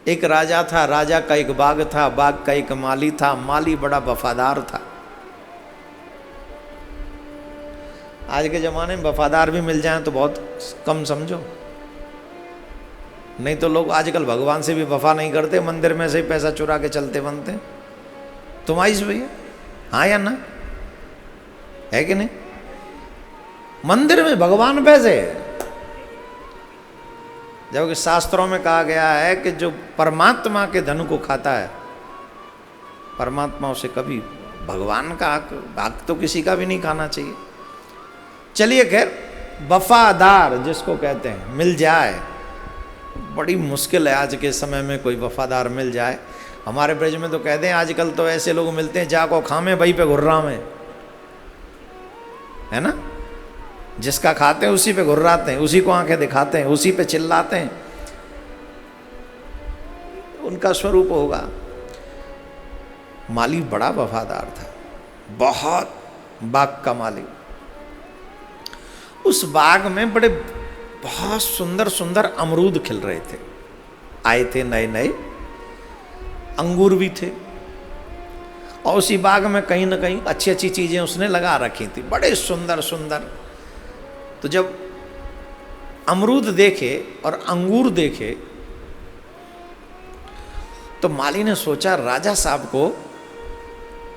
एक राजा था, राजा का एक बाग था, बाग का एक माली था, माली बड़ा वफादार था। आज के ज़माने में वफादार भी मिल जाएं तो बहुत कम समझो, नहीं तो लोग आजकल भगवान से भी वफा नहीं करते, मंदिर में से ही पैसा चुरा के चलते बनते। तुम आइस भैया, हाँ या ना, है कि नहीं? मंदिर में भगवान पैसे, जबकि शास्त्रों में कहा गया है कि जो परमात्मा के धन को खाता है, परमात्मा उसे कभी भगवान का हक तो किसी का भी नहीं खाना चाहिए। चलिए खैर, वफादार जिसको कहते हैं मिल जाए, बड़ी मुश्किल है आज के समय में कोई वफादार मिल जाए। हमारे ब्रज में तो कहते हैं आजकल तो ऐसे लोग मिलते हैं जाको खामे वहीं पे घुर्रा में, है ना, जिसका खाते हैं उसी पे घुर्राते हैं, उसी को आंखें दिखाते हैं, उसी पे चिल्लाते हैं, उनका स्वरूप होगा। माली बड़ा वफादार था, बहुत, बाग का मालिक। उस बाग में बड़े बहुत सुंदर सुंदर अमरूद खिल रहे थे, आए थे नए नए, अंगूर भी थे, और उसी बाग में कहीं ना कहीं अच्छी अच्छी चीजें उसने लगा रखी थी, बड़े सुंदर सुंदर। तो जब अमरूद देखे और अंगूर देखे तो माली ने सोचा राजा साहब को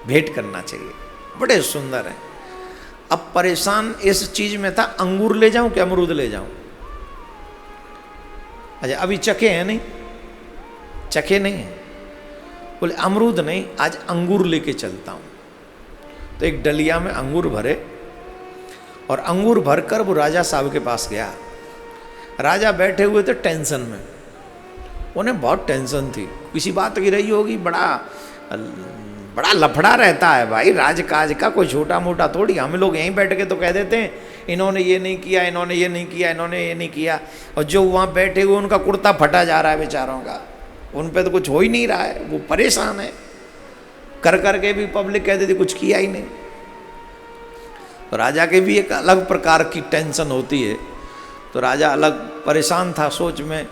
भेंट करना चाहिए, बड़े सुंदर हैं। अब परेशान इस चीज में था, अंगूर ले जाऊं कि अमरूद ले जाऊं। अच्छा अभी चखे हैं नहीं, चखे नहीं है, बोले अमरूद नहीं, आज अंगूर लेके चलता हूं। तो एक डलिया में अंगूर भरे और अंगूर भरकर वो राजा साहब के पास गया। राजा बैठे हुए थे टेंशन में, उन्हें बहुत टेंशन थी, किसी बात की रही होगी, बड़ा लफड़ा रहता है भाई राजकाज का, कोई छोटा मोटा थोड़ी। हम लोग यहीं बैठ के तो कह देते हैं इन्होंने ये नहीं किया, इन्होंने ये नहीं किया, इन्होंने ये नहीं किया, और जो वहाँ बैठे हुए उनका कुर्ता फटा जा रहा है बेचारों का, उन पे तो कुछ हो ही नहीं रहा है, वो परेशान है, कर करके भी पब्लिक कह देती कुछ किया ही नहीं। तो राजा के भी एक अलग प्रकार की टेंशन होती है, तो राजा अलग परेशान था सोच में।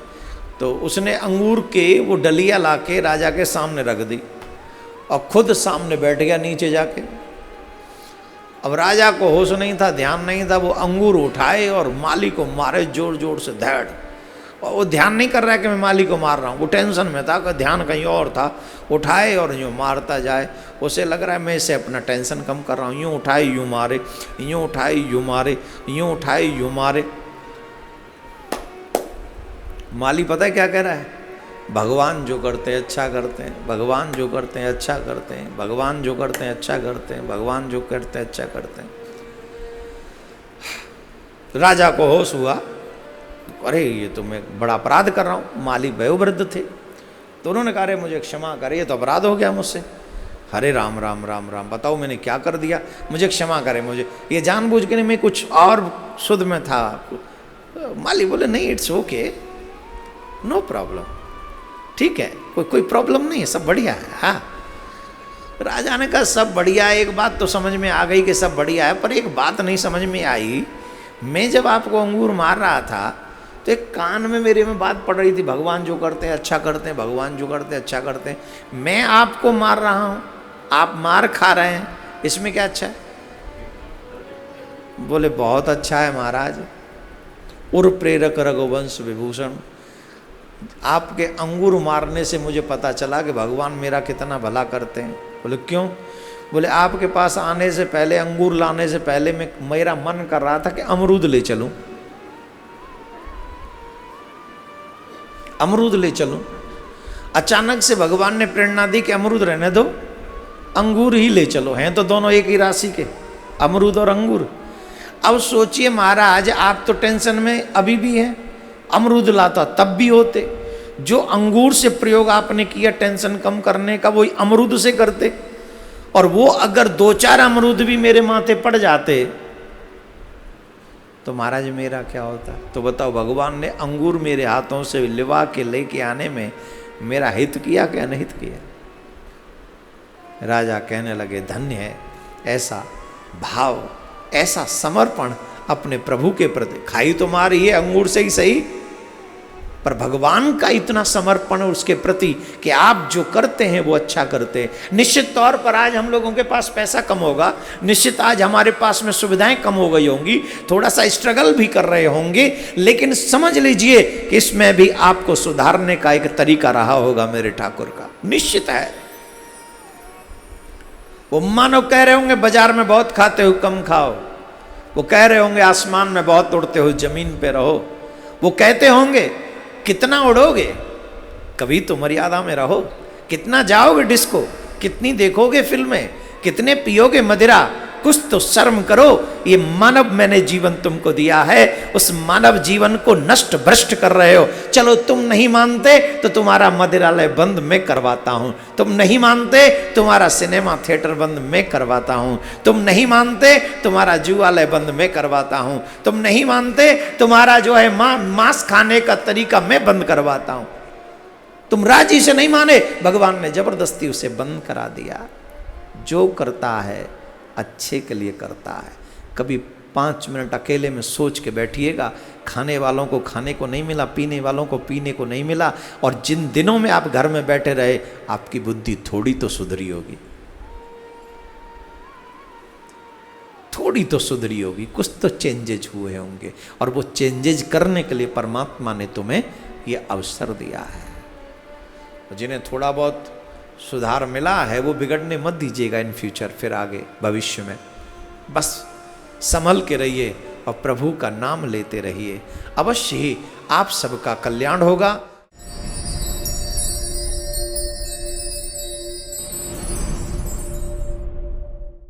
तो उसने अंगूर के वो डलिया ला के राजा के सामने रख दी और खुद सामने बैठ गया नीचे जाके। अब राजा को होश नहीं था, ध्यान नहीं था, वो अंगूर उठाए और माली को मारे जोर जोर से धड़, और वो ध्यान नहीं कर रहा है कि मैं माली को मार रहा हूँ, वो टेंशन में था, कि ध्यान कहीं और था। उठाए और यूँ मारता जाए, उसे लग रहा है मैं इसे अपना टेंशन कम कर रहा हूँ, यूँ उठाए यूँ मारे, यूँ उठाए यूँ मारे, यूँ उठाए यूँ मारे। माली पता है क्या कह रहा है? भगवान जो करते हैं अच्छा करते हैं, भगवान जो करते हैं अच्छा करते हैं, भगवान जो करते हैं अच्छा करते हैं, भगवान जो करते हैं अच्छा करते हैं। राजा को होश हुआ, अरे ये तो मैं बड़ा अपराध कर रहा हूँ। माली वयोवृद्ध थे, तो उन्होंने कहा अरे मुझे क्षमा करे, ये तो अपराध हो गया मुझसे। हरे राम राम राम राम, बताओ मैंने क्या कर दिया, मुझे क्षमा करे, मुझे ये जानबूझ के नहीं, मैं कुछ और शुद्ध में था। माली बोले नहीं, इट्स ओके, नो प्रॉब्लम, ठीक है, कोई प्रॉब्लम नहीं है, सब बढ़िया है। हाँ, राजा ने कहा सब बढ़िया है, एक बात तो समझ में आ गई कि सब बढ़िया है, पर एक बात नहीं समझ में आई, मैं जब आपको अंगूर मार रहा था तो एक कान में मेरे में बात पड़ रही थी, भगवान जो करते हैं अच्छा करते हैं, भगवान जो करते हैं अच्छा करते हैं। मैं आपको मार रहा हूँ, आप मार खा रहे हैं, इसमें क्या अच्छा है? बोले बहुत अच्छा है महाराज। उर प्रेरक रघुवंश विभूषण, आपके अंगूर मारने से मुझे पता चला कि भगवान मेरा कितना भला करते हैं। बोले क्यों? बोले आपके पास आने से पहले, अंगूर लाने से पहले मेरा मन कर रहा था कि अमरूद ले चलूं, अमरूद ले चलूं। अचानक से भगवान ने प्रेरणा दी कि अमरूद रहने दो, अंगूर ही ले चलो, हैं तो दोनों एक ही राशि के, अमरूद और अंगूर। अब सोचिए महाराज, आप तो टेंशन में अभी भी हैं, अमरूद लाता तब भी होते, जो अंगूर से प्रयोग आपने किया टेंशन कम करने का, वही अमरूद से करते, और वो अगर 2-4 अमरूद भी मेरे माथे पड़ जाते तो महाराज मेरा क्या होता? तो बताओ, भगवान ने अंगूर मेरे हाथों से लिवा के लेके आने में मेरा हित किया कि अनहित किया? राजा कहने लगे धन्य है ऐसा भाव, ऐसा समर्पण अपने प्रभु के प्रति। खाई तो मार ये अंगूर से ही सही, पर भगवान का इतना समर्पण उसके प्रति कि आप जो करते हैं वो अच्छा करते हैं। निश्चित तौर पर आज हम लोगों के पास पैसा कम होगा, निश्चित आज हमारे पास में सुविधाएं कम हो गई होंगी, थोड़ा सा स्ट्रगल भी कर रहे होंगे, लेकिन समझ लीजिए कि इसमें भी आपको सुधारने का एक तरीका रहा होगा मेरे ठाकुर का, निश्चित है। वो मानो कह रहे होंगे बाजार में बहुत खाते हो कम खाओ, वो कह रहे होंगे आसमान में बहुत उड़ते हो जमीन पे रहो, वो कहते होंगे कितना उड़ोगे, कभी तो मर्यादा में रहो, कितना जाओगे डिस्को, कितनी देखोगे फिल्में, कितने पियोगे मदिरा, कुछ तो शर्म करो। ये मानव मैंने जीवन तुमको दिया है, उस मानव जीवन को नष्ट भ्रष्ट कर रहे हो। चलो तुम नहीं मानते तो तुम्हारा मदिरालय बंद मैं करवाता हूं, तुम नहीं मानते तुम्हारा सिनेमा थिएटर बंद मैं करवाता हूं, तुम नहीं मानते तुम्हारा जुआलय बंद मैं करवाता हूं, तुम नहीं मानते तुम्हारा जो है मांस खाने का तरीका मैं बंद करवाता हूं। तुम राजी से नहीं माने, भगवान ने जबरदस्ती उसे बंद करा दिया। जो करता है अच्छे के लिए करता है। कभी 5 मिनट अकेले में सोच के बैठिएगा, खाने वालों को खाने को नहीं मिला, पीने वालों को पीने को नहीं मिला, और जिन दिनों में आप घर में बैठे रहे आपकी बुद्धि थोड़ी तो सुधरी होगी, थोड़ी तो सुधरी होगी, कुछ तो चेंजेज हुए होंगे, और वो चेंजेज करने के लिए परमात्मा ने तुम्हें ये अवसर दिया है। जिन्हें थोड़ा बहुत सुधार मिला है वो बिगड़ने मत दीजिएगा इन फ्यूचर, फिर आगे भविष्य में बस संभल के रहिए और प्रभु का नाम लेते रहिए, अवश्य ही आप सबका कल्याण होगा।